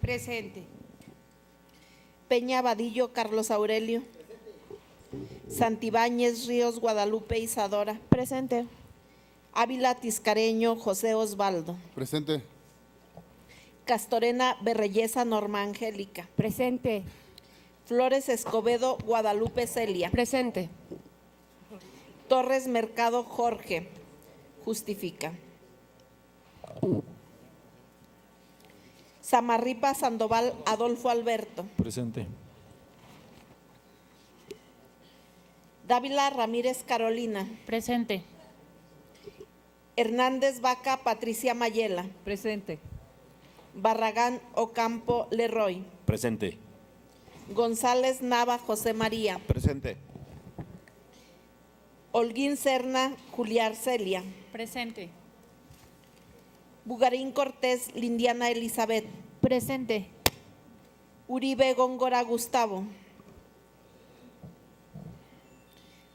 Presente. Peña Vadillo Carlos Aurelio. Santibáñez Ríos Guadalupe Isadora. Presente. Ávila Tiscareño José Osvaldo. Presente. Castorena Berreyesa Norma Angélica. Presente. Flores Escobedo Guadalupe Celia. Presente. Torres Mercado Jorge. Justifica. Samarripa Sandoval Adolfo Alberto. Presente. Dávila Ramírez Carolina. Presente. Hernández Vaca Patricia Mayela. Presente. Barragán Ocampo Leroy. Presente. González Nava José María. Presente. Holguín Serna Juliar Celia. Presente. Bugarín Cortés Lindiana Elizabeth. Presente. Uribe Góngora Gustavo.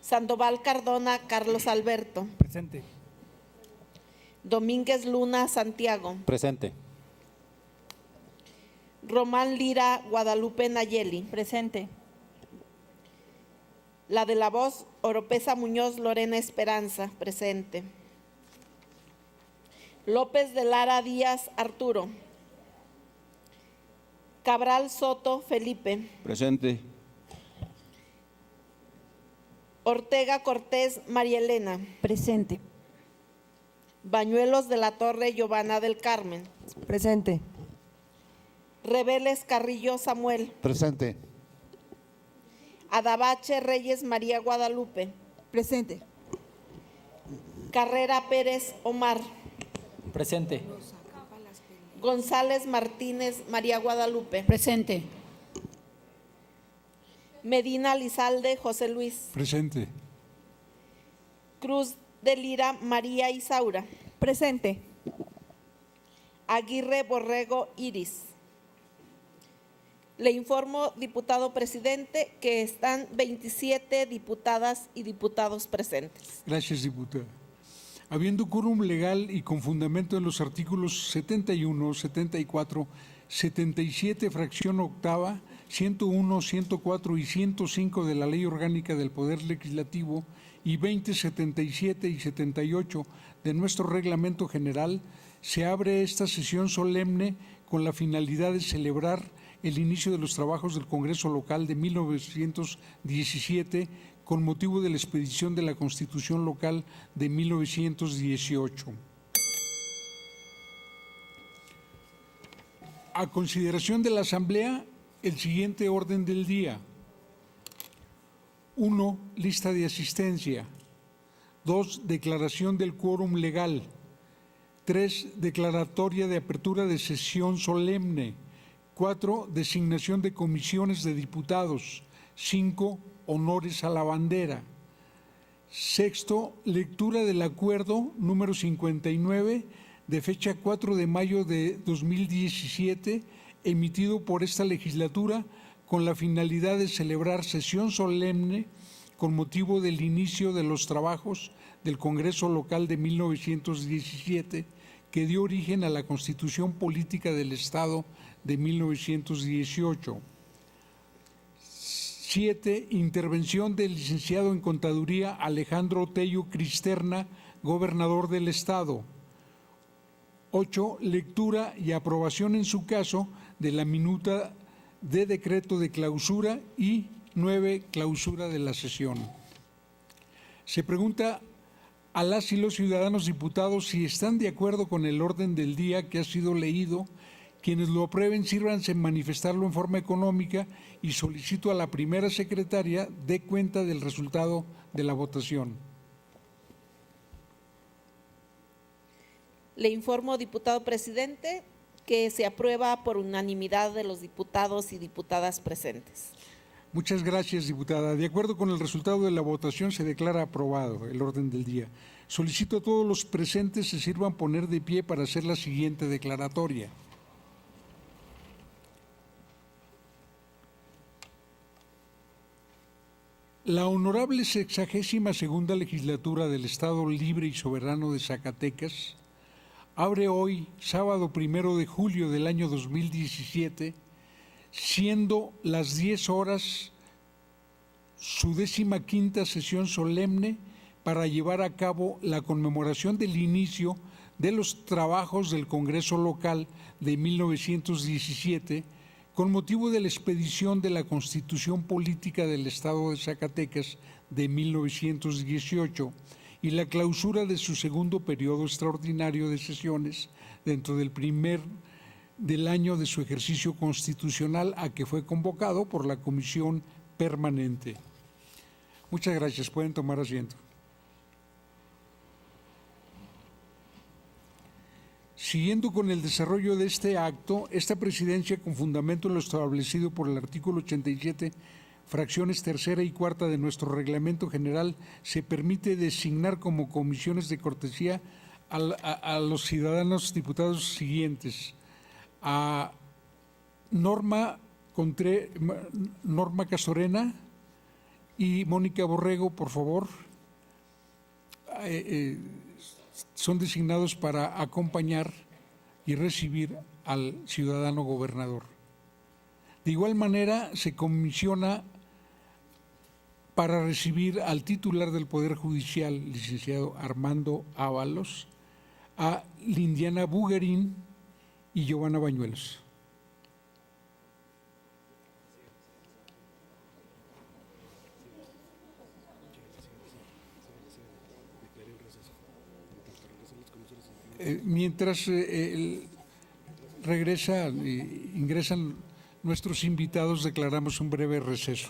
Sandoval Cardona Carlos Alberto. Presente. Domínguez Luna Santiago. Presente. Román Lira Guadalupe Nayeli. Presente. La de la voz Oropesa Muñoz Lorena Esperanza. Presente. López de Lara Díaz Arturo. Cabral Soto Felipe. Presente. Ortega Cortés María Elena. Presente. Bañuelos de la Torre Giovanna del Carmen. Presente. Reveles Carrillo Samuel. Presente. Adabache Reyes María Guadalupe. Presente. Carrera Pérez Omar. Presente. González Martínez María Guadalupe. Presente. Medina Lizalde José Luis. Presente. Cruz de Lira María Isaura. Presente. Aguirre Borrego Iris. Le informo, diputado presidente, que están 27 diputadas y diputados presentes. Gracias, diputada. Habiendo quórum legal y con fundamento en los artículos 71, 74, 77, fracción octava, 101, 104 y 105 de la Ley Orgánica del Poder Legislativo y 20, 77 y 78 de nuestro Reglamento General, se abre esta sesión solemne con la finalidad de celebrar el inicio de los trabajos del Congreso Local de 1917 con motivo de la expedición de la Constitución Local de 1918. A consideración de la Asamblea, el siguiente orden del día. 1. Lista de asistencia. 2. Declaración del quórum legal. 3. Declaratoria de apertura de sesión solemne. 4. Designación de comisiones de diputados. 5. Honores a la bandera. 6. Lectura del acuerdo número 59 de fecha 4 de mayo de 2017, emitido por esta legislatura con la finalidad de celebrar sesión solemne con motivo del inicio de los trabajos del Congreso Local de 1917, que dio origen a la Constitución Política del Estado de 1918. 7. Intervención del licenciado en Contaduría Alejandro Tello Cristerna, gobernador del Estado. 8. Lectura y aprobación en su caso de la minuta de decreto de clausura y 9. Clausura de la sesión. Se pregunta a las y los ciudadanos diputados si están de acuerdo con el orden del día que ha sido leído. Quienes lo aprueben, sírvanse en manifestarlo en forma económica y solicito a la primera secretaria dé cuenta del resultado de la votación. Le informo, diputado presidente, que se aprueba por unanimidad de los diputados y diputadas presentes. Muchas gracias, diputada. De acuerdo con el resultado de la votación, se declara aprobado el orden del día. Solicito a todos los presentes se sirvan poner de pie para hacer la siguiente declaratoria. La honorable 62ª legislatura del Estado Libre y Soberano de Zacatecas abre hoy, sábado 1 de julio del año 2017, siendo las 10 horas su 15ª sesión solemne para llevar a cabo la conmemoración del inicio de los trabajos del Congreso Local de 1917 con motivo de la expedición de la Constitución Política del Estado de Zacatecas de 1918 y la clausura de su segundo periodo extraordinario de sesiones dentro del año de su ejercicio constitucional a que fue convocado por la Comisión Permanente. Muchas gracias. Pueden tomar asiento. Siguiendo con el desarrollo de este acto, esta presidencia, con fundamento en lo establecido por el artículo 87, fracciones tercera y cuarta de nuestro reglamento general, se permite designar como comisiones de cortesía a los ciudadanos diputados siguientes: a Norma Castorena y Mónica Borrego, por favor. Son designados para acompañar y recibir al ciudadano gobernador. De igual manera, se comisiona para recibir al titular del Poder Judicial, licenciado Armando Ábalos, a Lindiana Buguerín y Giovanna Bañuelos. Mientras ingresan nuestros invitados, declaramos un breve receso.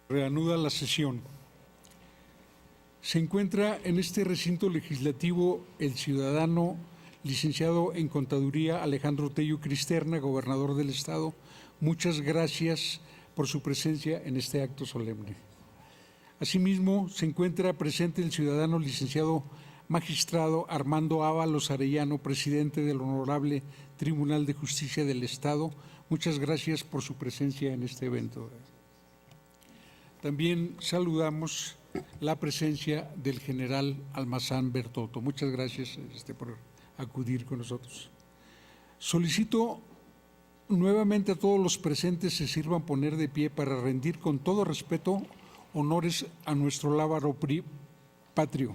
Reanuda la sesión. Se encuentra en este recinto legislativo el ciudadano licenciado en Contaduría Alejandro Tello Cristerna, gobernador del Estado. Muchas gracias por su presencia en este acto solemne. Asimismo, se encuentra presente el ciudadano licenciado magistrado Armando Ábalos Arellano, presidente del Honorable Tribunal de Justicia del Estado. Muchas gracias por su presencia en este evento. También saludamos la presencia del general Almazán Bertotto. Muchas gracias por acudir con nosotros. Solicito nuevamente a todos los presentes se sirvan poner de pie para rendir con todo respeto honores a nuestro lábaro patrio.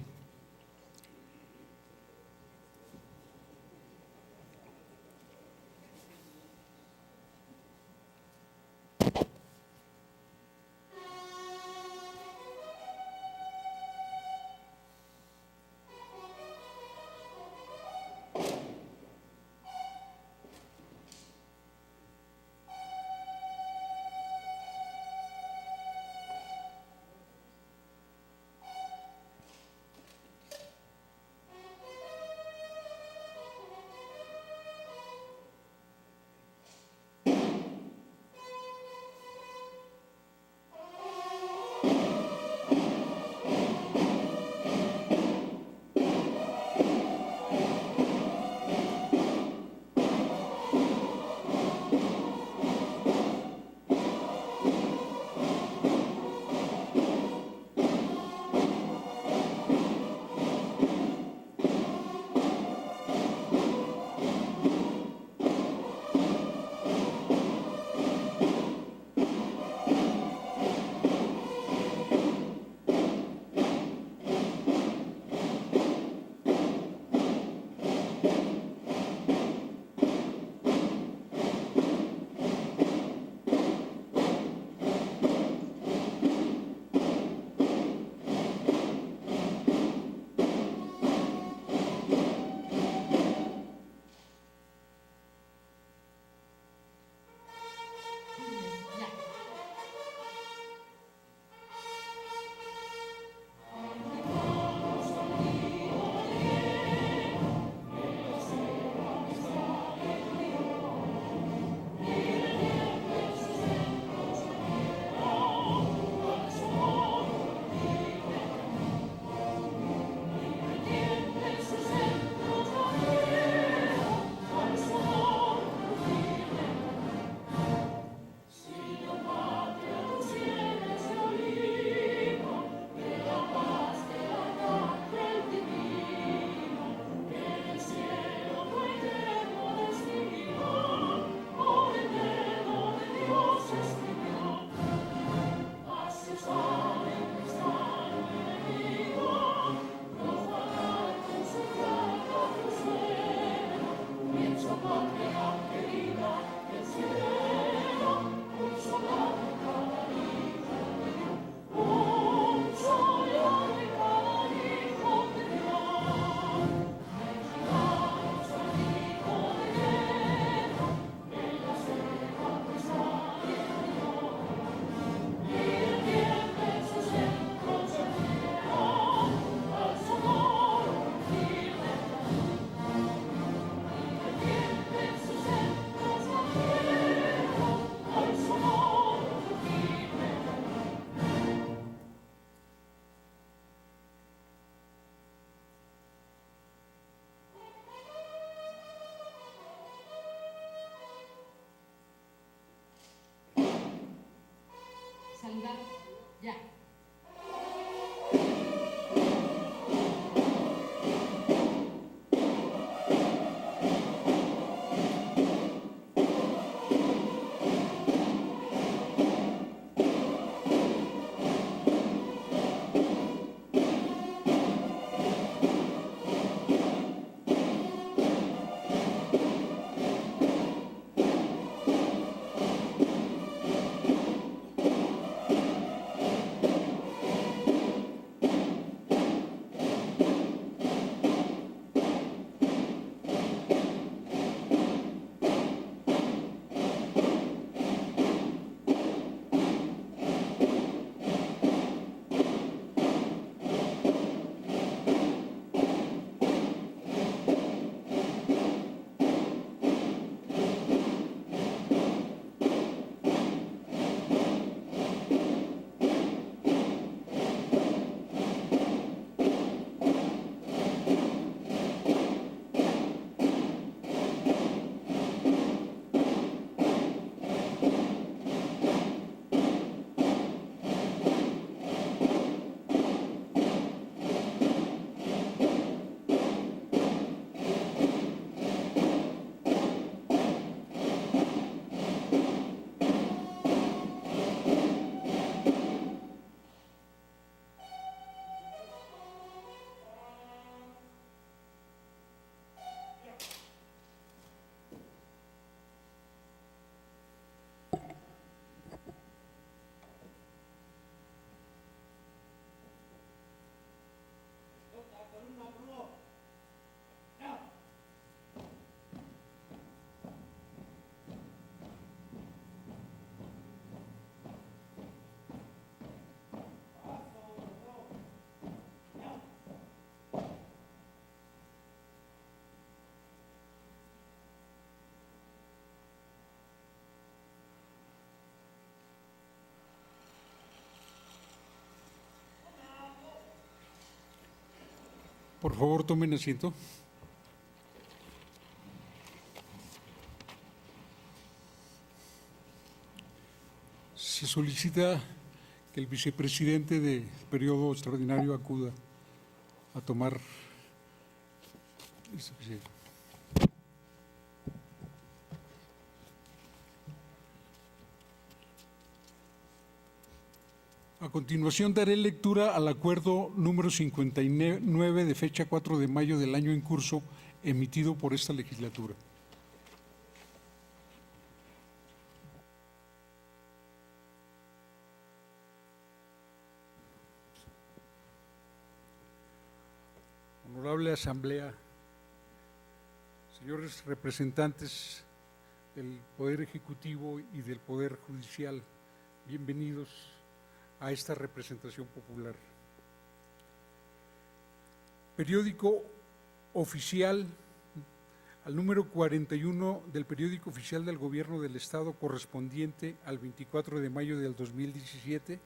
Por favor, tomen asiento. Se solicita que el vicepresidente del periodo extraordinario acuda a tomar. A continuación daré lectura al acuerdo número 59 de fecha 4 de mayo del año en curso emitido por esta legislatura. Honorable Asamblea, señores representantes del Poder Ejecutivo y del Poder Judicial, bienvenidos a esta representación popular. Periódico oficial, al número 41 del periódico oficial del Gobierno del Estado correspondiente al 24 de mayo del 2017,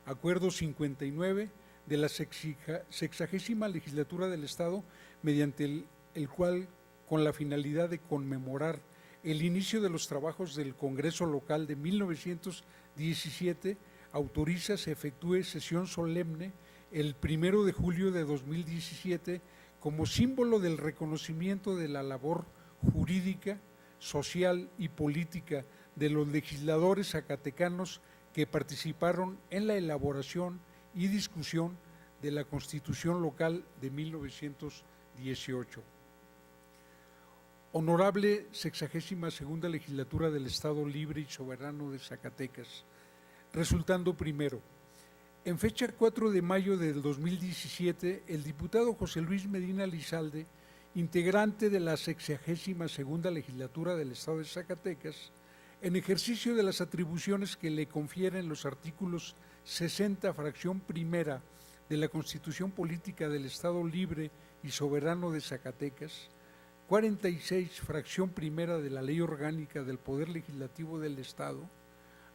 acuerdo 59 de la 60ª legislatura del Estado, mediante el cual, con la finalidad de conmemorar el inicio de los trabajos del Congreso Local de 1917, autoriza se efectúe sesión solemne el 1 de julio de 2017 como símbolo del reconocimiento de la labor jurídica, social y política de los legisladores zacatecanos que participaron en la elaboración y discusión de la Constitución Local de 1918. Honorable 62ª Legislatura del Estado Libre y Soberano de Zacatecas, resultando primero, en fecha 4 de mayo del 2017, el diputado José Luis Medina Lizalde, integrante de la 62ª Legislatura del Estado de Zacatecas, en ejercicio de las atribuciones que le confieren los artículos 60, fracción primera de la Constitución Política del Estado Libre y Soberano de Zacatecas, 46, fracción primera de la Ley Orgánica del Poder Legislativo del Estado,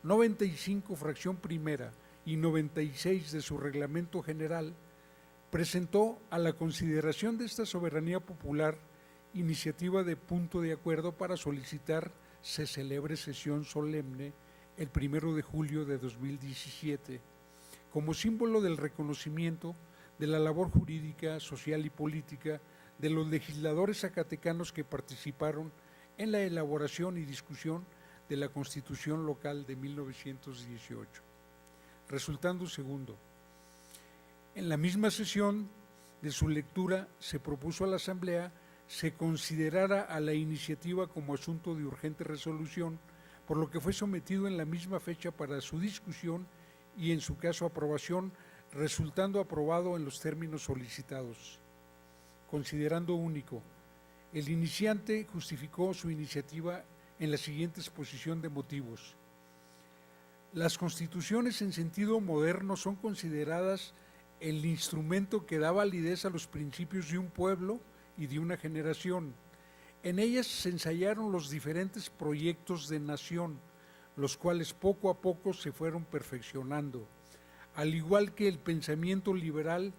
95, fracción primera y 96 de su Reglamento General, presentó a la consideración de esta soberanía popular iniciativa de punto de acuerdo para solicitar se celebre sesión solemne el 1 de julio de 2017, como símbolo del reconocimiento de la labor jurídica, social y política de los legisladores zacatecanos que participaron en la elaboración y discusión de la Constitución Local de 1918. Resultando segundo, en la misma sesión de su lectura se propuso a la Asamblea se considerara a la iniciativa como asunto de urgente resolución, por lo que fue sometido en la misma fecha para su discusión y en su caso aprobación, resultando aprobado en los términos solicitados. Considerando único, el iniciante justificó su iniciativa en la siguiente exposición de motivos. Las constituciones en sentido moderno son consideradas el instrumento que da validez a los principios de un pueblo y de una generación. En ellas se ensayaron los diferentes proyectos de nación, los cuales poco a poco se fueron perfeccionando. Al igual que el pensamiento liberal,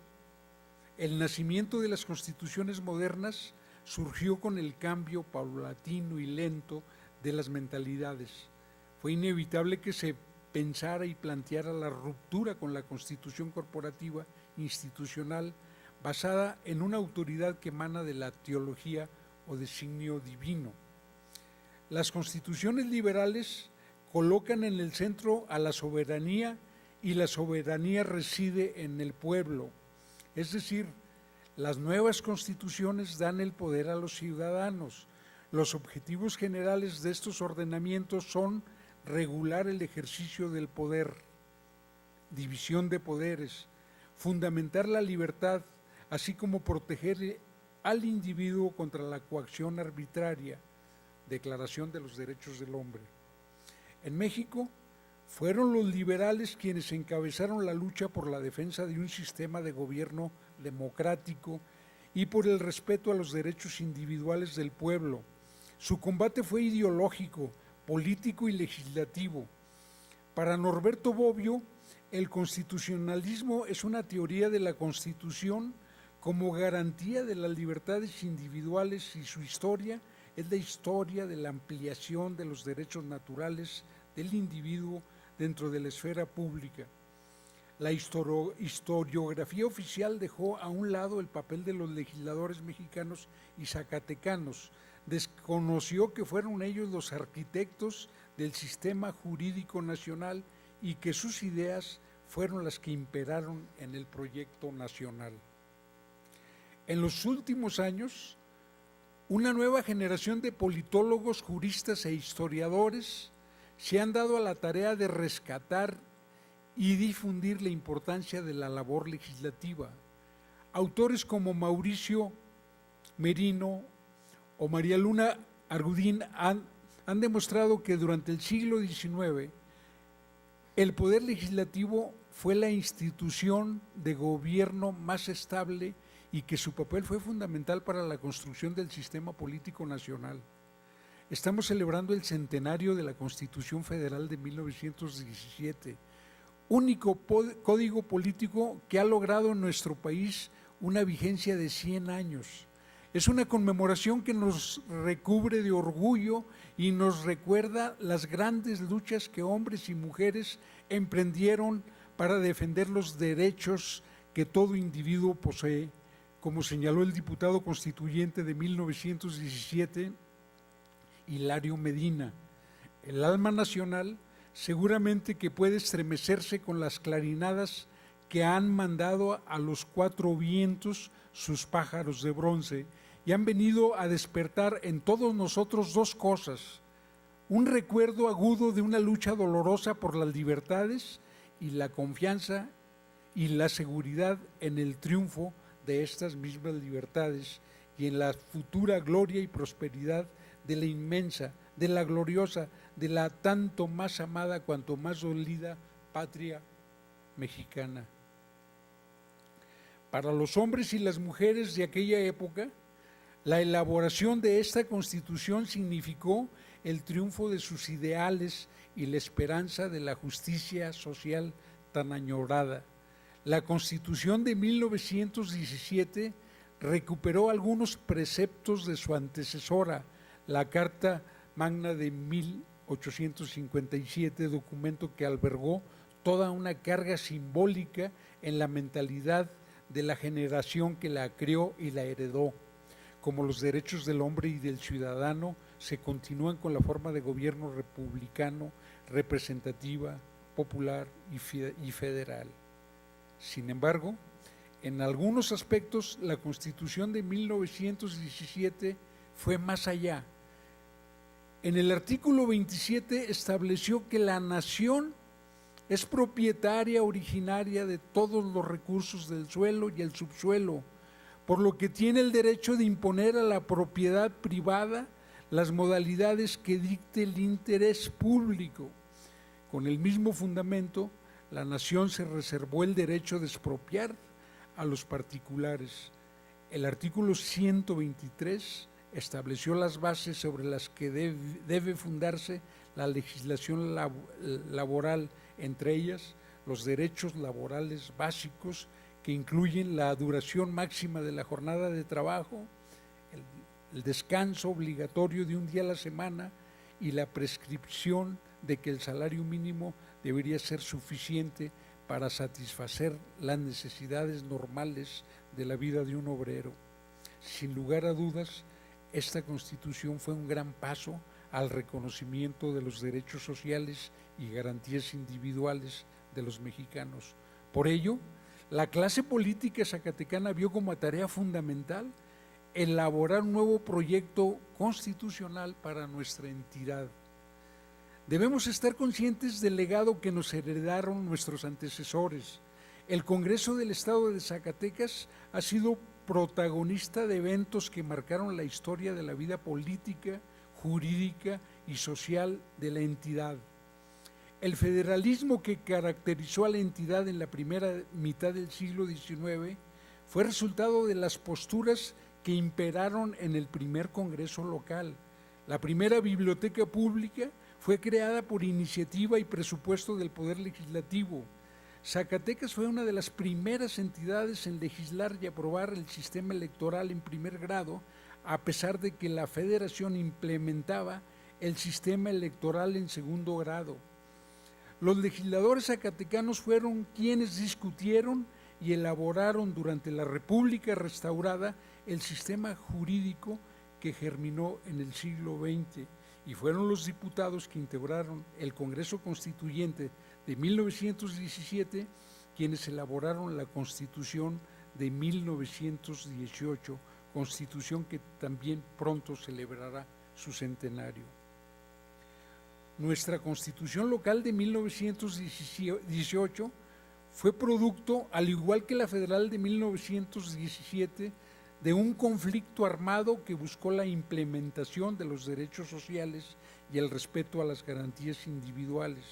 el nacimiento de las constituciones modernas surgió con el cambio paulatino y lento de las mentalidades. Fue inevitable que se pensara y planteara la ruptura con la constitución corporativa institucional basada en una autoridad que emana de la teología o designio divino. Las constituciones liberales colocan en el centro a la soberanía y la soberanía reside en el pueblo. Es decir, las nuevas constituciones dan el poder a los ciudadanos. Los objetivos generales de estos ordenamientos son regular el ejercicio del poder, división de poderes, fundamentar la libertad, así como proteger al individuo contra la coacción arbitraria, Declaración de los Derechos del Hombre. En México, fueron los liberales quienes encabezaron la lucha por la defensa de un sistema de gobierno democrático y por el respeto a los derechos individuales del pueblo. Su combate fue ideológico, político y legislativo. Para Norberto Bobbio, el constitucionalismo es una teoría de la Constitución como garantía de las libertades individuales, y su historia es la historia de la ampliación de los derechos naturales del individuo dentro de la esfera pública. La historiografía oficial dejó a un lado el papel de los legisladores mexicanos y zacatecanos, desconoció que fueron ellos los arquitectos del sistema jurídico nacional y que sus ideas fueron las que imperaron en el proyecto nacional. En los últimos años, una nueva generación de politólogos, juristas e historiadores se han dado a la tarea de rescatar y difundir la importancia de la labor legislativa. Autores como Mauricio Merino o María Luna Argudín han demostrado que durante el siglo XIX el poder legislativo fue la institución de gobierno más estable y que su papel fue fundamental para la construcción del sistema político nacional. Estamos celebrando el centenario de la Constitución Federal de 1917, único código político que ha logrado en nuestro país una vigencia de 100 años. Es una conmemoración que nos recubre de orgullo y nos recuerda las grandes luchas que hombres y mujeres emprendieron para defender los derechos que todo individuo posee, como señaló el diputado constituyente de 1917, Hilario Medina. El alma nacional seguramente que puede estremecerse con las clarinadas que han mandado a los cuatro vientos sus pájaros de bronce y han venido a despertar en todos nosotros dos cosas: un recuerdo agudo de una lucha dolorosa por las libertades y la confianza y la seguridad en el triunfo de estas mismas libertades y en la futura gloria y prosperidad de la inmensa, de la gloriosa, de la tanto más amada cuanto más dolida patria mexicana. Para los hombres y las mujeres de aquella época, la elaboración de esta Constitución significó el triunfo de sus ideales y la esperanza de la justicia social tan añorada. La Constitución de 1917 recuperó algunos preceptos de su antecesora, la Carta Magna de 1857, documento que albergó toda una carga simbólica en la mentalidad de la generación que la creó y la heredó. Como los derechos del hombre y del ciudadano se continúan con la forma de gobierno republicano, representativa, popular y federal. Sin embargo, en algunos aspectos la Constitución de 1917 fue más allá. En el artículo 27 estableció que la nación es propietaria originaria de todos los recursos del suelo y el subsuelo, por lo que tiene el derecho de imponer a la propiedad privada las modalidades que dicte el interés público. Con el mismo fundamento, la nación se reservó el derecho de expropiar a los particulares. El artículo 123 estableció las bases sobre las que debe fundarse la legislación laboral, entre ellas los derechos laborales básicos que incluyen la duración máxima de la jornada de trabajo, el descanso obligatorio de un día a la semana y la prescripción de que el salario mínimo debería ser suficiente para satisfacer las necesidades normales de la vida de un obrero. Sin lugar a dudas, esta Constitución fue un gran paso al reconocimiento de los derechos sociales y garantías individuales de los mexicanos. Por ello, la clase política zacatecana vio como tarea fundamental elaborar un nuevo proyecto constitucional para nuestra entidad. Debemos estar conscientes del legado que nos heredaron nuestros antecesores. El Congreso del Estado de Zacatecas ha sido protagonista de eventos que marcaron la historia de la vida política, jurídica y social de la entidad. El federalismo que caracterizó a la entidad en la primera mitad del siglo XIX fue resultado de las posturas que imperaron en el primer Congreso local. La primera biblioteca pública fue creada por iniciativa y presupuesto del Poder Legislativo. Zacatecas fue una de las primeras entidades en legislar y aprobar el sistema electoral en primer grado, a pesar de que la Federación implementaba el sistema electoral en segundo grado. Los legisladores zacatecanos fueron quienes discutieron y elaboraron durante la República restaurada el sistema jurídico que germinó en el siglo XX, y fueron los diputados que integraron el Congreso Constituyente de 1917 quienes elaboraron la Constitución de 1918, Constitución que también pronto celebrará su centenario. Nuestra Constitución local de 1918 fue producto, al igual que la federal de 1917, de un conflicto armado que buscó la implementación de los derechos sociales y el respeto a las garantías individuales.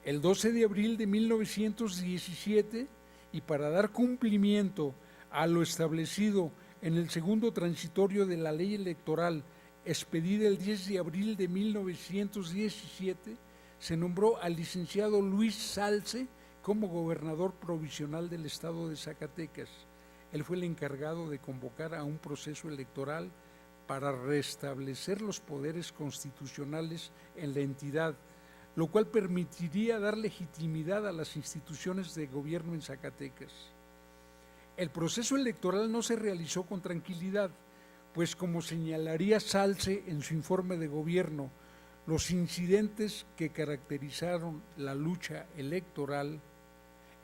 El 12 de abril de 1917, y para dar cumplimiento a lo establecido en el segundo transitorio de la ley electoral, expedida el 10 de abril de 1917, se nombró al licenciado Luis Salce como gobernador provisional del estado de Zacatecas. Él fue el encargado de convocar a un proceso electoral para restablecer los poderes constitucionales en la entidad, lo cual permitiría dar legitimidad a las instituciones de gobierno en Zacatecas. El proceso electoral no se realizó con tranquilidad, pues como señalaría Salce en su informe de gobierno, los incidentes que caracterizaron la lucha electoral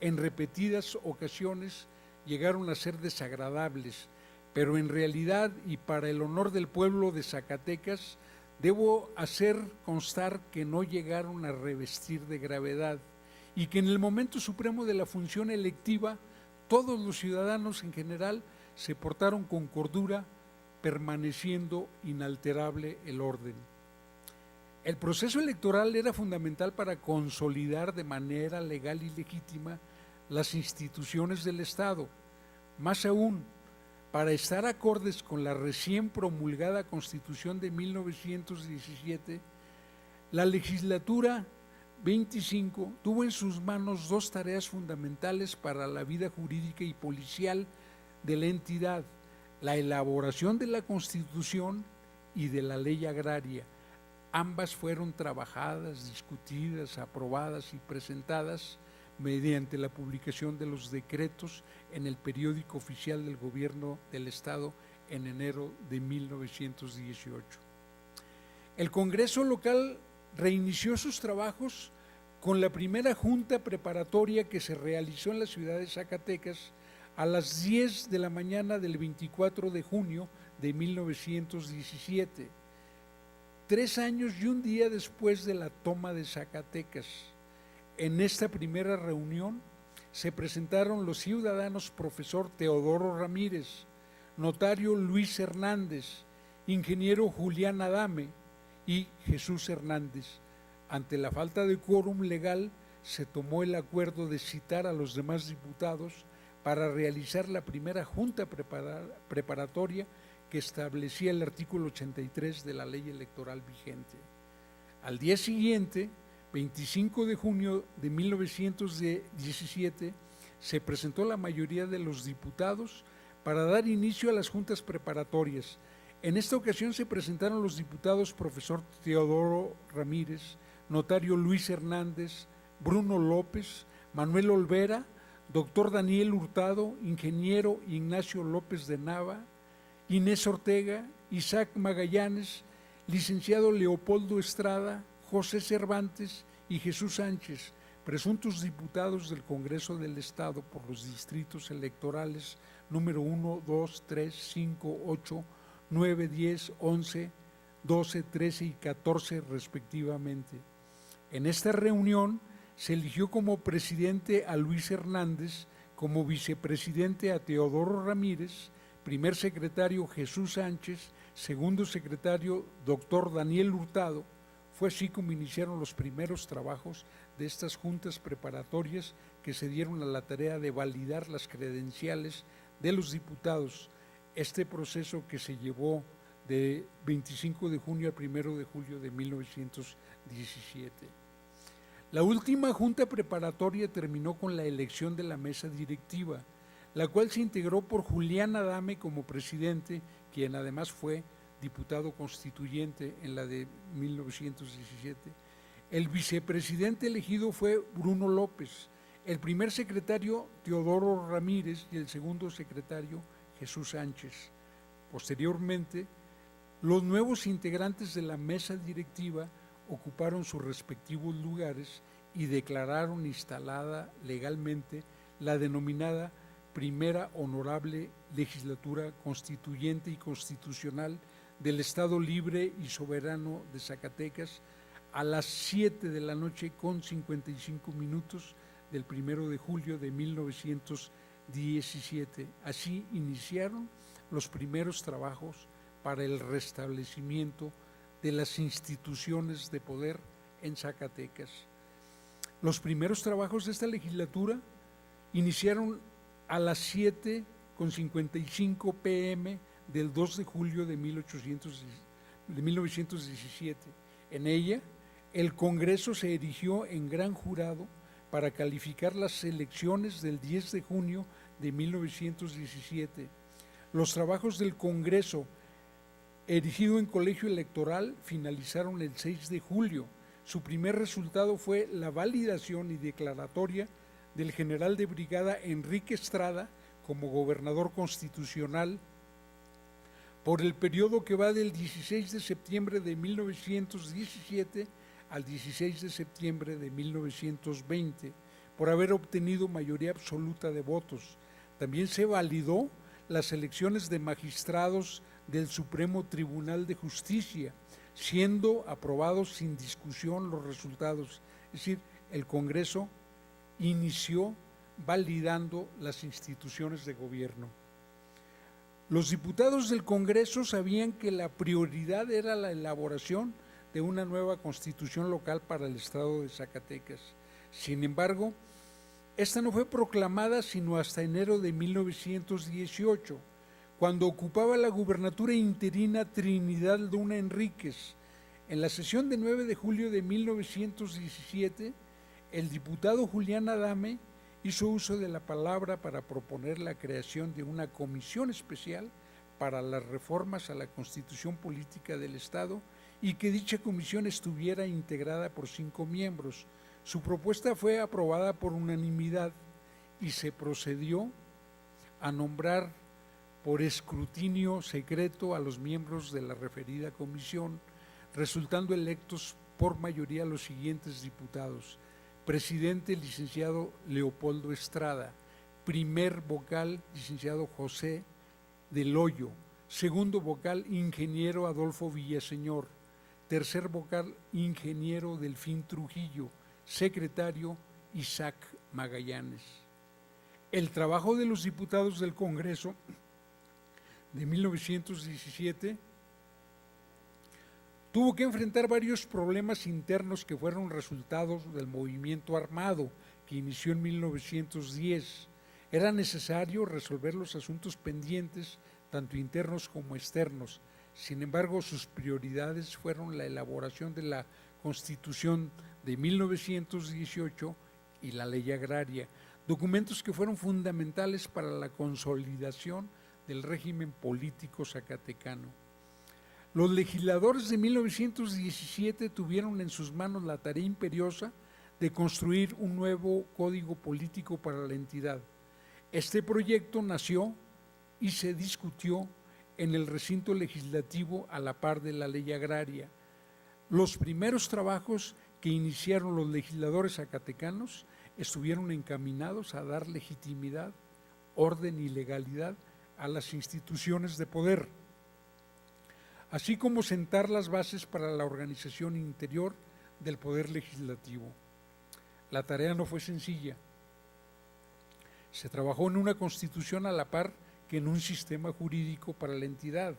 en repetidas ocasiones llegaron a ser desagradables, pero en realidad y para el honor del pueblo de Zacatecas, debo hacer constar que no llegaron a revestir de gravedad y que en el momento supremo de la función electiva, todos los ciudadanos en general se portaron con cordura, permaneciendo inalterable el orden. El proceso electoral era fundamental para consolidar de manera legal y legítima las instituciones del Estado, más aún, para estar acordes con la recién promulgada Constitución de 1917, la legislatura 25 tuvo en sus manos dos tareas fundamentales para la vida jurídica y policial de la entidad: la elaboración de la Constitución y de la ley agraria. Ambas fueron trabajadas, discutidas, aprobadas y presentadas mediante la publicación de los decretos en el periódico oficial del Gobierno del Estado en enero de 1918. El Congreso local reinició sus trabajos con la primera junta preparatoria que se realizó en la ciudad de Zacatecas a las 10 de la mañana del 24 de junio de 1917, 3 años y un día después de la toma de Zacatecas. En esta primera reunión se presentaron los ciudadanos profesor Teodoro Ramírez, notario Luis Hernández, ingeniero Julián Adame y Jesús Hernández. Ante la falta de quórum legal, se tomó el acuerdo de citar a los demás diputados para realizar la primera junta preparatoria que establecía el artículo 83 de la ley electoral vigente. Al día siguiente, 25 de junio de 1917, se presentó la mayoría de los diputados para dar inicio a las juntas preparatorias. En esta ocasión se presentaron los diputados profesor Teodoro Ramírez, notario Luis Hernández, Bruno López, Manuel Olvera, doctor Daniel Hurtado, ingeniero Ignacio López de Nava, Inés Ortega, Isaac Magallanes, licenciado Leopoldo Estrada, José Cervantes y Jesús Sánchez, presuntos diputados del Congreso del Estado por los distritos electorales número 1, 2, 3, 5, 8, 9, 10, 11, 12, 13 y 14 respectivamente. En esta reunión se eligió como presidente a Luis Hernández, como vicepresidente a Teodoro Ramírez, primer secretario Jesús Sánchez, segundo secretario doctor Daniel Hurtado. Fue así como iniciaron los primeros trabajos de estas juntas preparatorias que se dieron a la tarea de validar las credenciales de los diputados. Este proceso que se llevó de 25 de junio al 1 de julio de 1917. La última junta preparatoria terminó con la elección de la mesa directiva, la cual se integró por Julián Adame como presidente, quien además fue diputado constituyente en la de 1917. El vicepresidente elegido fue Bruno López, el primer secretario Teodoro Ramírez y el segundo secretario Jesús Sánchez. Posteriormente, los nuevos integrantes de la mesa directiva ocuparon sus respectivos lugares y declararon instalada legalmente la denominada Primera Honorable Legislatura Constituyente y Constitucional del Estado Libre y Soberano de Zacatecas a las 7 de la noche con 55 minutos del 1 de julio de 1917. Así iniciaron los primeros trabajos para el restablecimiento de las instituciones de poder en Zacatecas. Los primeros trabajos de esta legislatura iniciaron a las 7:55 p.m. del 2 de julio de 1917. En ella, el Congreso se erigió en gran jurado para calificar las elecciones del 10 de junio de 1917. Los trabajos del Congreso, erigido en colegio electoral, finalizaron el 6 de julio. Su primer resultado fue la validación y declaratoria del general de brigada Enrique Estrada como gobernador constitucional por el periodo que va del 16 de septiembre de 1917 al 16 de septiembre de 1920, por haber obtenido mayoría absoluta de votos. También se validó las elecciones de magistrados del Supremo Tribunal de Justicia, siendo aprobados sin discusión los resultados. Es decir, el Congreso inició validando las instituciones de gobierno. Los diputados del Congreso sabían que la prioridad era la elaboración de una nueva constitución local para el estado de Zacatecas. Sin embargo, esta no fue proclamada sino hasta enero de 1918, cuando ocupaba la gubernatura interina Trinidad Luna Enríquez. En la sesión de 9 de julio de 1917, el diputado Julián Adame hizo uso de la palabra para proponer la creación de una comisión especial para las reformas a la Constitución Política del Estado y que dicha comisión estuviera integrada por 5 miembros. Su propuesta fue aprobada por unanimidad y se procedió a nombrar por escrutinio secreto a los miembros de la referida comisión, resultando electos por mayoría los siguientes diputados: presidente, licenciado Leopoldo Estrada; primer vocal, licenciado José del Hoyo; segundo vocal, ingeniero Adolfo Villaseñor; tercer vocal, ingeniero Delfín Trujillo; secretario, Isaac Magallanes. El trabajo de los diputados del Congreso de 1917 tuvo que enfrentar varios problemas internos que fueron resultados del movimiento armado que inició en 1910. Era necesario resolver los asuntos pendientes, tanto internos como externos. Sin embargo, sus prioridades fueron la elaboración de la Constitución de 1918 y la Ley Agraria, documentos que fueron fundamentales para la consolidación del régimen político zacatecano. Los legisladores de 1917 tuvieron en sus manos la tarea imperiosa de construir un nuevo código político para la entidad. Este proyecto nació y se discutió en el recinto legislativo a la par de la Ley Agraria. Los primeros trabajos que iniciaron los legisladores zacatecanos estuvieron encaminados a dar legitimidad, orden y legalidad a las instituciones de poder, así como sentar las bases para la organización interior del poder legislativo. La tarea no fue sencilla. Se trabajó en una constitución a la par que en un sistema jurídico para la entidad.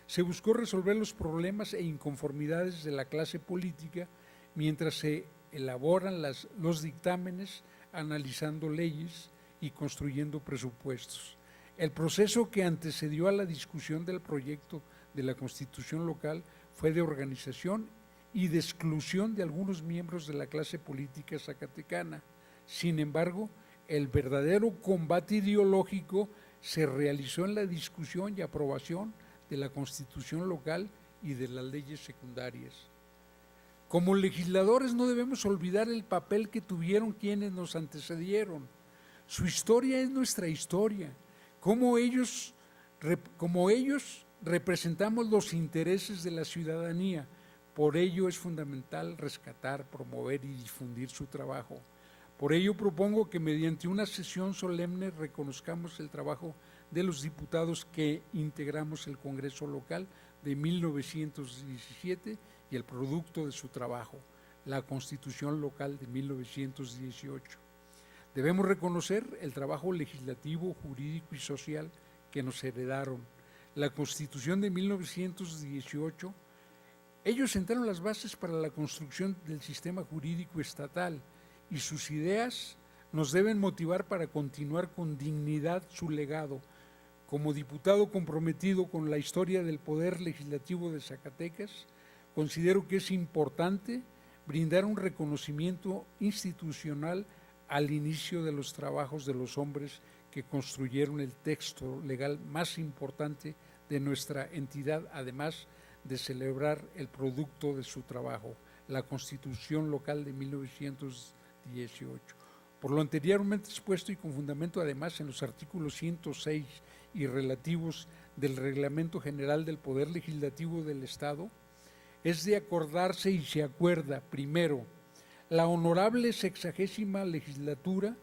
Se buscó resolver los problemas e inconformidades de la clase política mientras se elaboran los dictámenes, analizando leyes y construyendo presupuestos. El proceso que antecedió a la discusión del proyecto de la Constitución local fue de organización y de exclusión de algunos miembros de la clase política zacatecana. Sin embargo, el verdadero combate ideológico se realizó en la discusión y aprobación de la Constitución local y de las leyes secundarias. Como legisladores no debemos olvidar el papel que tuvieron quienes nos antecedieron. Su historia es nuestra historia. Como ellos representamos los intereses de la ciudadanía. Por ello es fundamental rescatar, promover y difundir su trabajo. Por ello propongo que mediante una sesión solemne reconozcamos el trabajo de los diputados que integramos el Congreso local de 1917 y el producto de su trabajo, la Constitución local de 1918. Debemos reconocer el trabajo legislativo, jurídico y social que nos heredaron. La Constitución de 1918, ellos sentaron las bases para la construcción del sistema jurídico estatal y sus ideas nos deben motivar para continuar con dignidad su legado. Como diputado comprometido con la historia del Poder Legislativo de Zacatecas, considero que es importante brindar un reconocimiento institucional al inicio de los trabajos de los hombres que construyeron el texto legal más importante de nuestra entidad, además de celebrar el producto de su trabajo, la Constitución local de 1918. Por lo anteriormente expuesto y con fundamento además en los artículos 106 y relativos del Reglamento General del Poder Legislativo del Estado, es de acordarse y se acuerda, primero, la honorable 60ª legislatura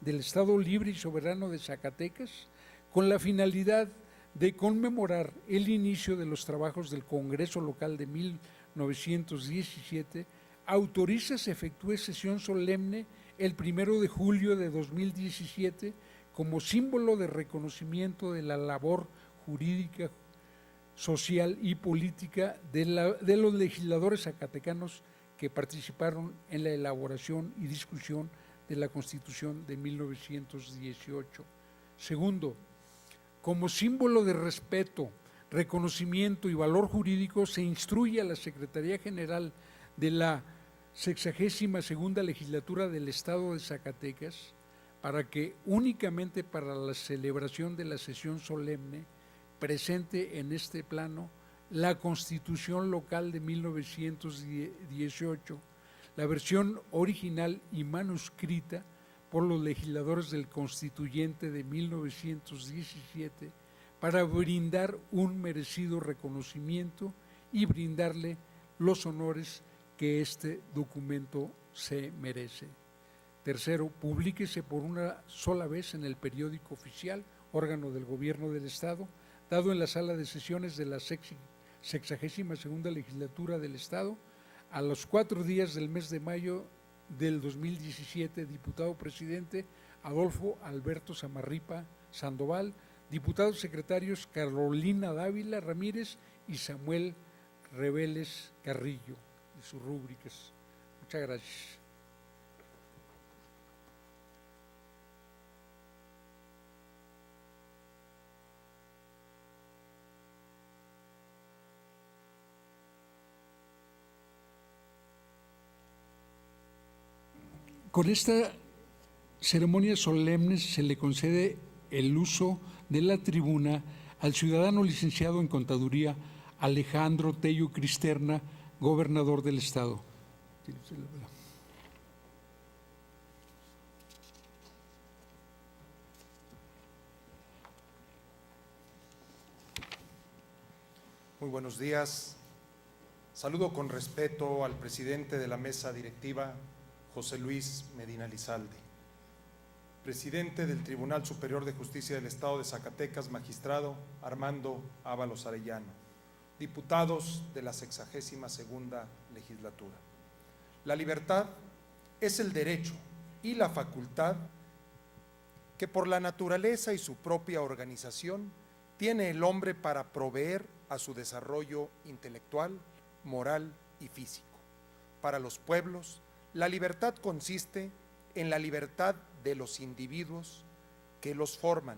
del Estado Libre y Soberano de Zacatecas, con la finalidad de conmemorar el inicio de los trabajos del Congreso Local de 1917, autoriza se efectúe sesión solemne el 1 de julio de 2017 como símbolo de reconocimiento de la labor jurídica, social y política de los legisladores zacatecanos que participaron en la elaboración y discusión de la Constitución de 1918. Segundo, como símbolo de respeto, reconocimiento y valor jurídico, se instruye a la Secretaría General de la 62ª Legislatura del Estado de Zacatecas para que únicamente para la celebración de la sesión solemne presente en este plano la Constitución local de 1918, la versión original y manuscrita por los legisladores del Constituyente de 1917 para brindar un merecido reconocimiento y brindarle los honores que este documento se merece. Tercero, publíquese por una sola vez en el periódico oficial, órgano del Gobierno del Estado, dado en la sala de sesiones de la 62ª Legislatura del Estado, a los 4 días del mes de mayo del 2017, diputado presidente Adolfo Alberto Samarripa Sandoval, diputados secretarios Carolina Dávila Ramírez y Samuel Reveles Carrillo, y sus rúbricas. Muchas gracias. Con esta ceremonia solemne se le concede el uso de la tribuna al ciudadano licenciado en Contaduría Alejandro Tello Cristerna, gobernador del Estado. Muy buenos días. Saludo con respeto al presidente de la mesa directiva, José Luis Medina Lizalde, presidente del Tribunal Superior de Justicia del Estado de Zacatecas, magistrado Armando Ábalos Arellano, diputados de la 62ª Legislatura. La libertad es el derecho y la facultad que por la naturaleza y su propia organización tiene el hombre para proveer a su desarrollo intelectual, moral y físico. Para los pueblos, la libertad consiste en la libertad de los individuos que los forman.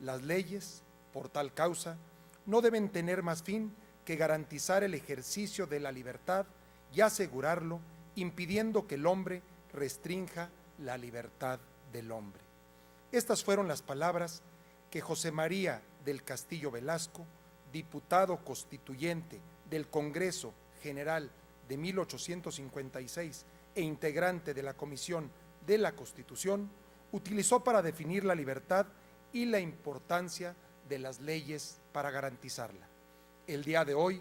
Las leyes, por tal causa, no deben tener más fin que garantizar el ejercicio de la libertad y asegurarlo, impidiendo que el hombre restrinja la libertad del hombre. Estas fueron las palabras que José María del Castillo Velasco, diputado constituyente del Congreso General de 1856 e integrante de la Comisión de la Constitución, utilizó para definir la libertad y la importancia de las leyes para garantizarla. El día de hoy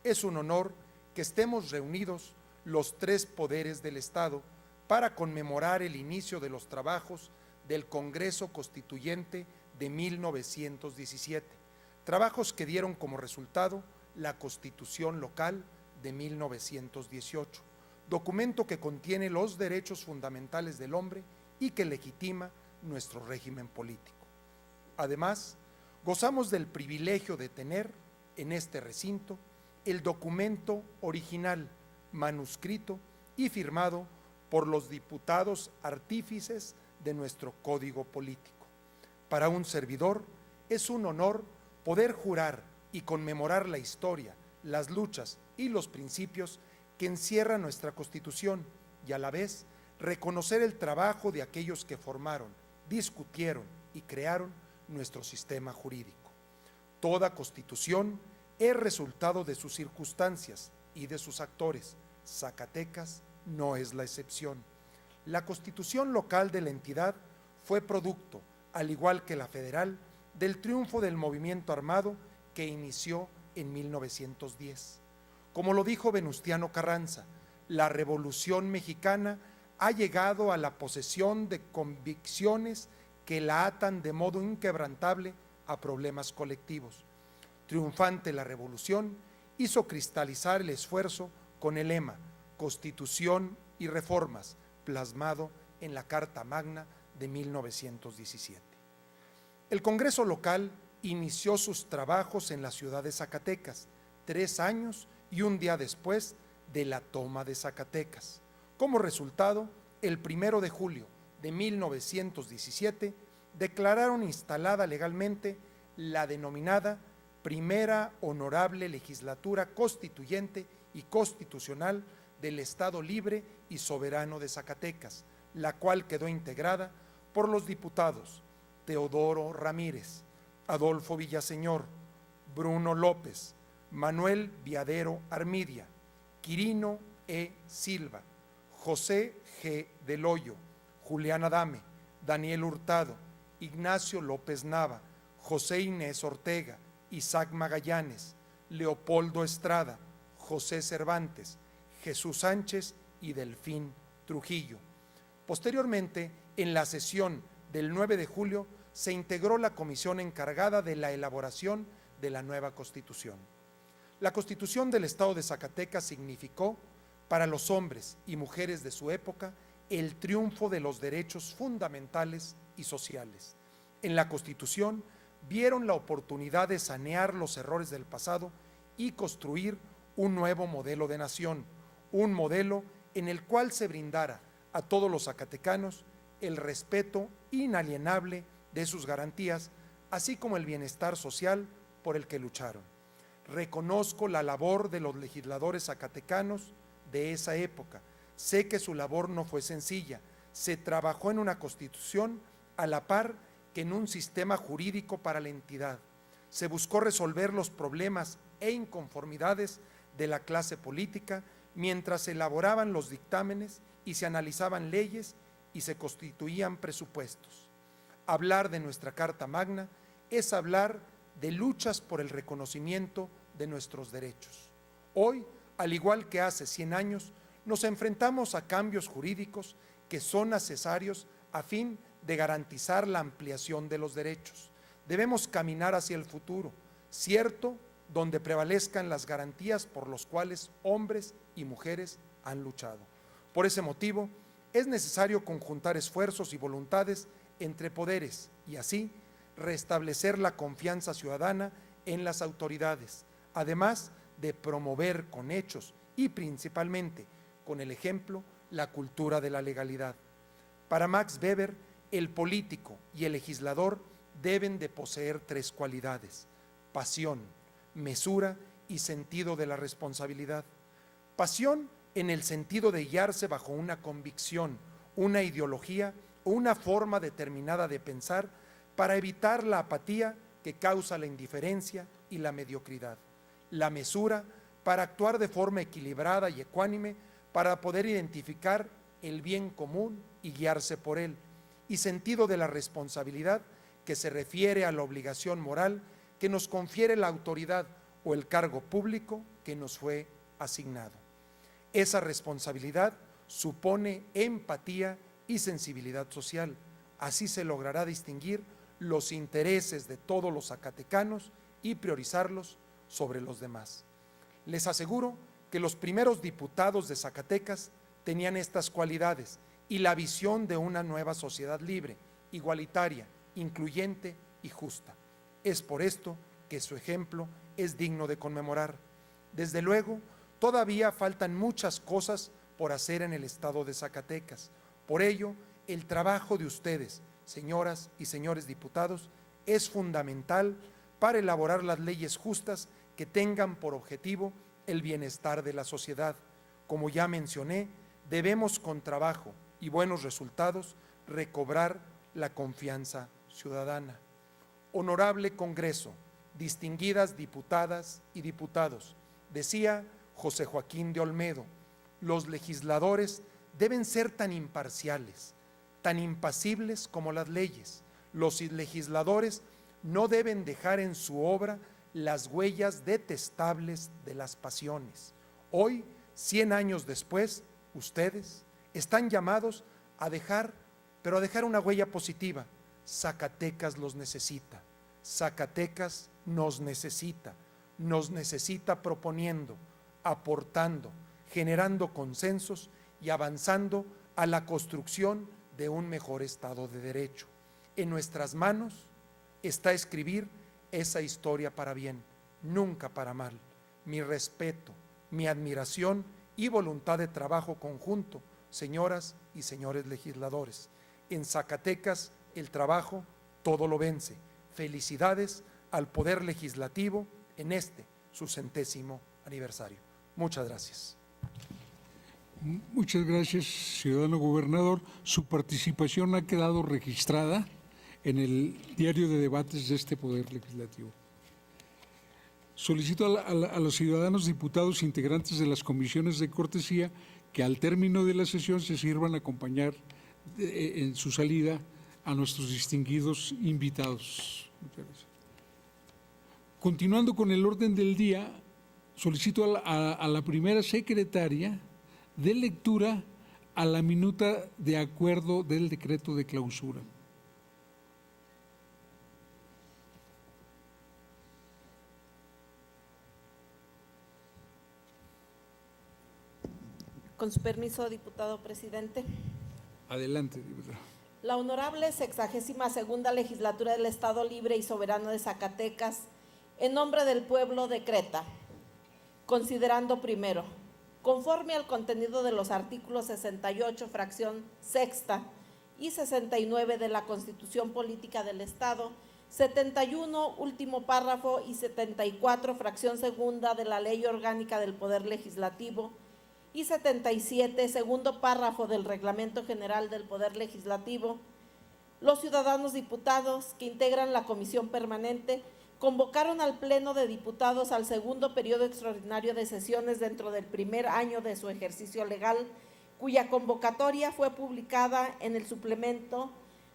es un honor que estemos reunidos los tres poderes del Estado para conmemorar el inicio de los trabajos del Congreso Constituyente de 1917, trabajos que dieron como resultado la Constitución local de 1918, documento que contiene los derechos fundamentales del hombre y que legitima nuestro régimen político. Además, gozamos del privilegio de tener en este recinto el documento original, manuscrito y firmado por los diputados artífices de nuestro Código Político. Para un servidor es un honor poder jurar y conmemorar la historia, las luchas y los principios que encierra nuestra Constitución y a la vez reconocer el trabajo de aquellos que formaron, discutieron y crearon nuestro sistema jurídico. Toda Constitución es resultado de sus circunstancias y de sus actores. Zacatecas no es la excepción. La Constitución local de la entidad fue producto, al igual que la federal, del triunfo del movimiento armado que inició en 1910. Como lo dijo Venustiano Carranza, la Revolución Mexicana ha llegado a la posesión de convicciones que la atan de modo inquebrantable a problemas colectivos. Triunfante la revolución hizo cristalizar el esfuerzo con el lema Constitución y reformas, plasmado en la Carta Magna de 1917. El Congreso local inició sus trabajos en la ciudad de Zacatecas, 3 años y un día después de la toma de Zacatecas. Como resultado, el 1 de julio de 1917 declararon instalada legalmente la denominada Primera Honorable Legislatura Constituyente y Constitucional del Estado Libre y Soberano de Zacatecas, la cual quedó integrada por los diputados Teodoro Ramírez, Adolfo Villaseñor, Bruno López, Manuel Viadero Armidia, Quirino E. Silva, José G. Del Hoyo, Julián Adame, Daniel Hurtado, Ignacio López Nava, José Inés Ortega, Isaac Magallanes, Leopoldo Estrada, José Cervantes, Jesús Sánchez y Delfín Trujillo. Posteriormente, en la sesión del 9 de julio, se integró la comisión encargada de la elaboración de la nueva Constitución. La Constitución del Estado de Zacatecas significó, para los hombres y mujeres de su época, el triunfo de los derechos fundamentales y sociales. En la Constitución vieron la oportunidad de sanear los errores del pasado y construir un nuevo modelo de nación, un modelo en el cual se brindara a todos los zacatecanos el respeto inalienable de sus garantías, así como el bienestar social por el que lucharon. Reconozco la labor de los legisladores zacatecanos de esa época. Sé que su labor no fue sencilla. Se trabajó en una constitución a la par que en un sistema jurídico para la entidad. Se buscó resolver los problemas e inconformidades de la clase política mientras se elaboraban los dictámenes y se analizaban leyes y se constituían presupuestos. Hablar de nuestra Carta Magna es hablar de luchas por el reconocimiento de nuestros derechos. Hoy, al igual que hace 100 años, nos enfrentamos a cambios jurídicos que son necesarios a fin de garantizar la ampliación de los derechos. Debemos caminar hacia el futuro, cierto, donde prevalezcan las garantías por los cuales hombres y mujeres han luchado. Por ese motivo, es necesario conjuntar esfuerzos y voluntades entre poderes y así restablecer la confianza ciudadana en las autoridades, además de promover con hechos y principalmente con el ejemplo la cultura de la legalidad. Para Max Weber, el político y el legislador deben de poseer 3 cualidades: pasión, mesura y sentido de la responsabilidad. Pasión en el sentido de guiarse bajo una convicción, una ideología o una forma determinada de pensar para evitar la apatía que causa la indiferencia y la mediocridad, la mesura para actuar de forma equilibrada y ecuánime para poder identificar el bien común y guiarse por él, y sentido de la responsabilidad que se refiere a la obligación moral que nos confiere la autoridad o el cargo público que nos fue asignado. Esa responsabilidad supone empatía y sensibilidad social. Así se logrará distinguir los intereses de todos los zacatecanos y priorizarlos sobre los demás. Les aseguro que los primeros diputados de Zacatecas tenían estas cualidades y la visión de una nueva sociedad libre, igualitaria, incluyente y justa. Es por esto que su ejemplo es digno de conmemorar. Desde luego, todavía faltan muchas cosas por hacer en el estado de Zacatecas. Por ello, el trabajo de ustedes, señoras y señores diputados, es fundamental para elaborar las leyes justas que tengan por objetivo el bienestar de la sociedad. Como ya mencioné, debemos con trabajo y buenos resultados recobrar la confianza ciudadana. Honorable Congreso, distinguidas diputadas y diputados, decía José Joaquín de Olmedo, los legisladores deben ser tan imparciales, tan impasibles como las leyes. Los legisladores no deben dejar en su obra las huellas detestables de las pasiones. Hoy, 100 años después, ustedes están llamados a dejar, pero a dejar una huella positiva. Zacatecas los necesita, Zacatecas nos necesita proponiendo, aportando, generando consensos y avanzando a la construcción de un mejor Estado de Derecho. En nuestras manos está escribir esa historia para bien, nunca para mal. Mi respeto, mi admiración y voluntad de trabajo conjunto, señoras y señores legisladores. En Zacatecas el trabajo todo lo vence. Felicidades al Poder Legislativo en su 100º aniversario. Muchas gracias. Muchas gracias, ciudadano gobernador. Su participación ha quedado registrada en el diario de debates de este Poder Legislativo. Solicito a los ciudadanos diputados integrantes de las comisiones de cortesía que al término de la sesión se sirvan a acompañar en su salida a nuestros distinguidos invitados. Muchas gracias. Continuando con el orden del día, solicito a la primera secretaria de lectura a la minuta de acuerdo del decreto de clausura. Con su permiso, diputado presidente. Adelante, diputado. La honorable 62ª Legislatura del Estado Libre y Soberano de Zacatecas, en nombre del pueblo, decreta, considerando primero, conforme al contenido de los artículos 68, fracción sexta y 69 de la Constitución Política del Estado, 71, último párrafo, y 74, fracción segunda de la Ley Orgánica del Poder Legislativo, y 77, segundo párrafo del Reglamento General del Poder Legislativo, los ciudadanos diputados que integran la Comisión Permanente convocaron al Pleno de Diputados al segundo periodo extraordinario de sesiones dentro del primer año de su ejercicio legal, cuya convocatoria fue publicada en el suplemento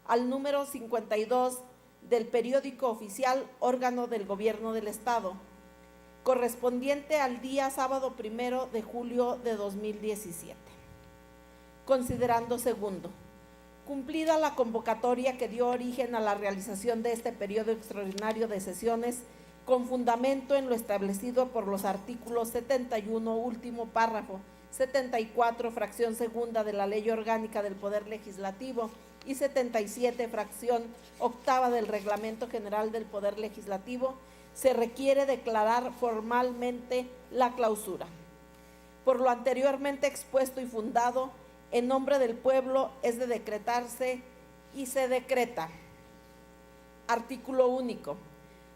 al número 52 del periódico oficial órgano del Gobierno del Estado, correspondiente al día sábado 1 de julio de 2017. Considerando segundo, cumplida la convocatoria que dio origen a la realización de este periodo extraordinario de sesiones, con fundamento en lo establecido por los artículos 71, último párrafo, 74, fracción segunda de la Ley Orgánica del Poder Legislativo y 77, fracción octava del Reglamento General del Poder Legislativo, se requiere declarar formalmente la clausura. Por lo anteriormente expuesto y fundado, en nombre del pueblo es de decretarse y se decreta. Artículo único.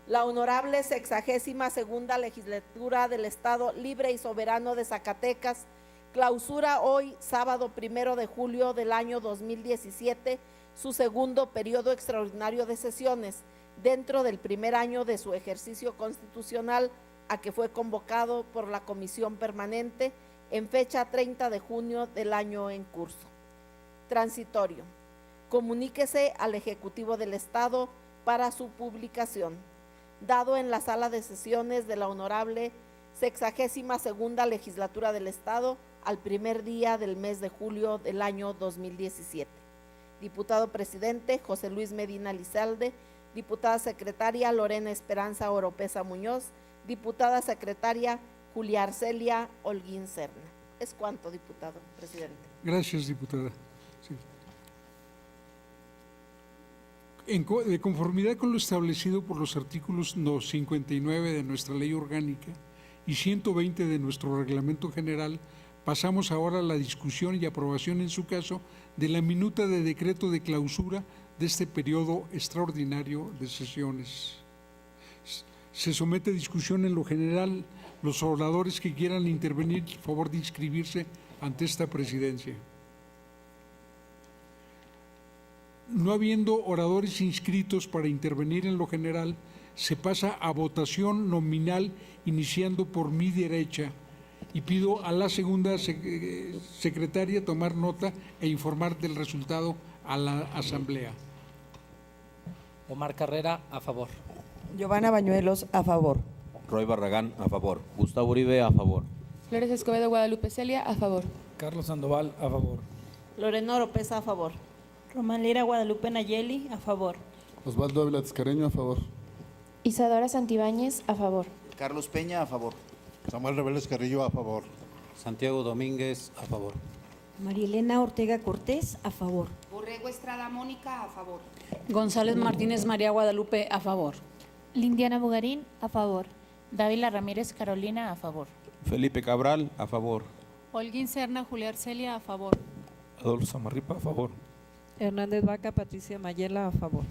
La honorable 62ª Legislatura del Estado Libre y Soberano de Zacatecas, Clausura hoy, sábado 1 de julio del año 2017, su segundo periodo extraordinario de sesiones dentro del primer año de su ejercicio constitucional a que fue convocado por la Comisión Permanente en fecha 30 de junio del año en curso. Transitorio. Comuníquese al Ejecutivo del Estado para su publicación. Dado en la sala de sesiones de la Honorable 62ª Legislatura del Estado al primer día del mes de julio del año 2017. Diputado Presidente José Luis Medina Lizalde, Diputada Secretaria Lorena Esperanza Oropesa Muñoz, Diputada Secretaria Julia Arcelia Holguín Serna. Es cuanto, Diputado Presidente. Gracias, diputada. Sí. De conformidad con lo establecido por los artículos 59 de nuestra Ley Orgánica y 120 de nuestro Reglamento General, pasamos ahora a la discusión y aprobación en su caso de la minuta de decreto de clausura de este periodo extraordinario de sesiones. Se somete a discusión en lo general. Los oradores que quieran intervenir, por favor de inscribirse ante esta presidencia. No habiendo oradores inscritos para intervenir en lo general, se pasa a votación nominal iniciando por mi derecha y pido a la segunda secretaria tomar nota e informar del resultado a la Asamblea. Omar Carrera, a favor. Giovanna Bañuelos, a favor. Roy Barragán, a favor. Gustavo Uribe, a favor. Flores Escobedo Guadalupe Celia, a favor. Carlos Sandoval, a favor. Lorena Oropesa, a favor. Román Lira Guadalupe Nayeli, a favor. Osvaldo Ávila Tizcareño, a favor. Isadora Santibáñez, a favor. Carlos Peña, a favor. Samuel Reveles Carrillo, a favor. Santiago Domínguez, a favor. Marielena Ortega Cortés, a favor. Borrego Estrada Mónica, a favor. González Martínez María Guadalupe, a favor. Lindiana Bugarín, a favor. Dávila Ramírez Carolina, a favor. Felipe Cabral, a favor. Holguín Serna Julia Arcelia, a favor. Adolfo Samarripa, a favor. Hernández Vaca Patricia Mayela, a favor.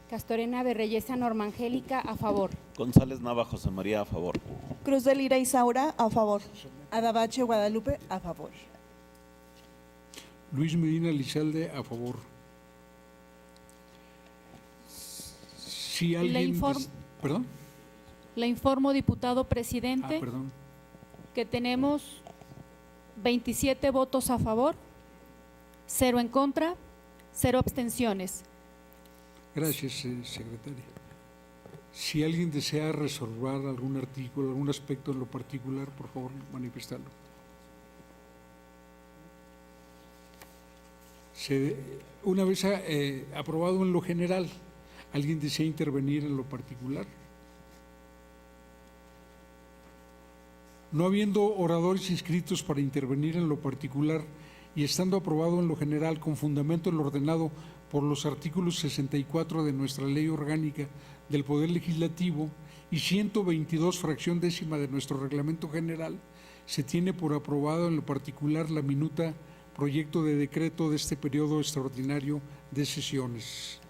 Castorena Berreyesa Norma Angélica, a favor. González Nava José María, a favor. Cruz de Lira Isaura, a favor. Adabache Guadalupe, a favor. Luis Medina Lizalde, a favor. Si alguien... ¿Perdón? Le informo, diputado presidente, perdón. que tenemos 27 votos a favor, 0 en contra, 0 abstenciones. Gracias, secretaria. Si alguien desea reservar algún artículo, algún aspecto en lo particular, por favor, manifestarlo. Una vez aprobado en lo general, ¿alguien desea intervenir en lo particular? No habiendo oradores inscritos para intervenir en lo particular y estando aprobado en lo general con fundamento en lo ordenado por los artículos 64 de nuestra Ley Orgánica del Poder Legislativo y 122 fracción décima de nuestro Reglamento General, se tiene por aprobado en lo particular la minuta proyecto de decreto de este periodo extraordinario de sesiones.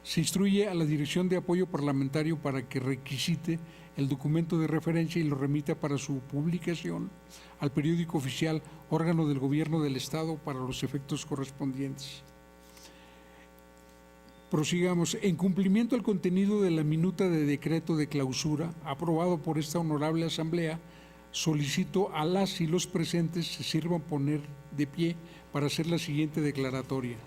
Se instruye a la Dirección de Apoyo Parlamentario para que requisite el documento de referencia y lo remita para su publicación al periódico oficial, órgano del Gobierno del Estado, para los efectos correspondientes. Prosigamos. En cumplimiento al contenido de la minuta de decreto de clausura aprobado por esta honorable Asamblea, solicito a las y los presentes se sirvan poner de pie para hacer la siguiente declaratoria.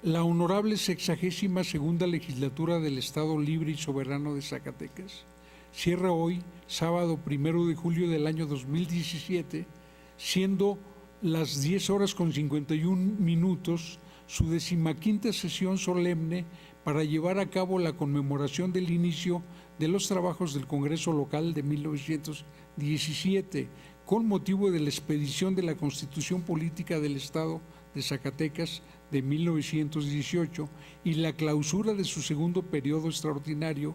La honorable 62ª Legislatura del Estado Libre y Soberano de Zacatecas cierra hoy, sábado 1 de julio del año 2017, siendo las 10:51, su 15ª sesión solemne para llevar a cabo la conmemoración del inicio de los trabajos del Congreso Local de 1917, con motivo de la expedición de la Constitución Política del Estado de Zacatecas de 1918 y la clausura de su segundo periodo extraordinario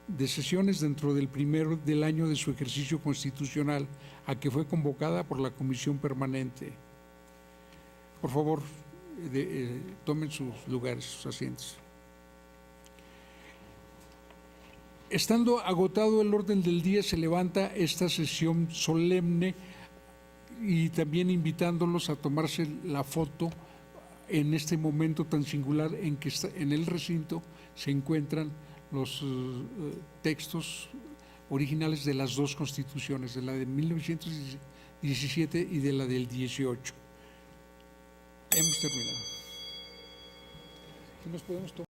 de sesiones dentro del primero del año de su ejercicio constitucional, a que fue convocada por la Comisión Permanente. Por favor, tomen sus lugares, sus asientos. Estando agotado el orden del día, se levanta esta sesión solemne y también invitándolos a tomarse la foto en este momento tan singular en que en el recinto se encuentran los textos originales de las dos constituciones, de la de 1917 y de la del 18. Hemos terminado. ¿Qué nos podemos tomar?